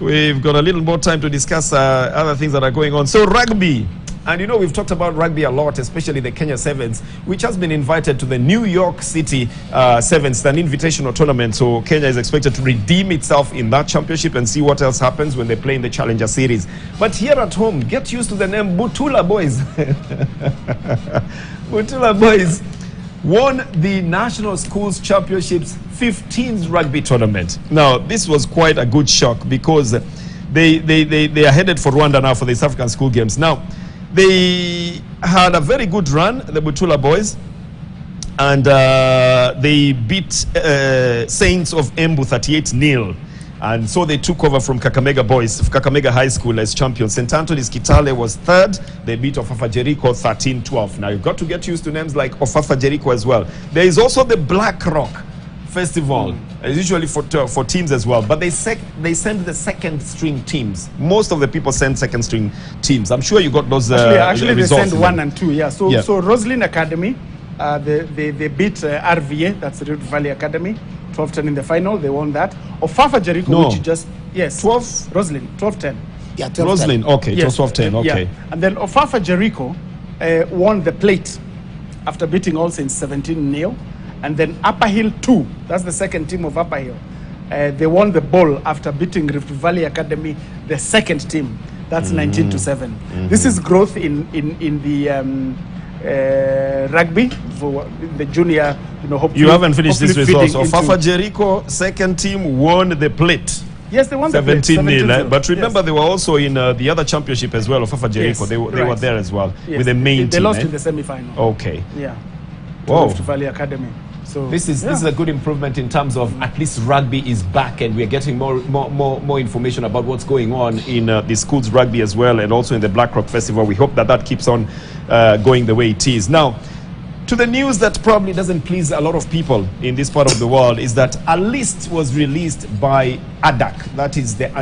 We've got a little more time to discuss other things that are going on. So rugby. And you know, we've talked about rugby a lot, especially the Kenya Sevens, which has been invited to the New York City Sevens, an invitational tournament. So Kenya is expected to redeem itself in that championship and see what else happens when they play in the Challenger Series. But here at home, get used to the name Butula Boys. Butula Boys won the National Schools Championships 15's rugby tournament. Now, this was quite a good shock because they are headed for Rwanda now for the South African School Games. Now, they had a very good run, the Butula Boys, and they beat Saints of Embu 38-0. And so they took over from Kakamega Boys, Kakamega High School as champions. St. Anthony's Kitale was third. They beat Ofafa Jericho 13-12. Now you've got to get used to names like Ofafa Jericho as well. There is also the Black Rock Festival, usually for teams as well. But they send the second string teams. Most of the people send second string teams. I'm sure you got those actually they results. send 1 and 2, yeah. So Roslyn Academy, they beat RVA, that's the Rift Valley Academy, 12-10 in the final. They won that. Ofafa Jericho, which just 12 Roslyn 12-10. Yeah, 12-10. Roslyn, okay, yes. 12-10, okay. Yeah. And then Ofafa Jericho won the plate after beating All Saints 17-0. And then Upper Hill 2, that's the second team of Upper Hill. They won the ball after beating Rift Valley Academy, the second team. That's 19-7. This is growth in the rugby for the junior. Hopefully, you haven't finished this result. So Ofafa Jericho, second team, won the plate. Yes, they won the plate. 17-0. But remember, they were also in the other championship as well, Ofafa Jericho. Yes, they were there as well with the main team. They lost in the semi-final. Okay. Yeah. Wow. Rift Valley Academy. So this is a good improvement in terms of at least rugby is back, and we're getting more information about what's going on in the schools rugby as well, and also in the Black Rock Festival. We hope that keeps on going the way it is. Now, to the news that probably doesn't please a lot of people in this part of the world is that a list was released by ADAC, that is the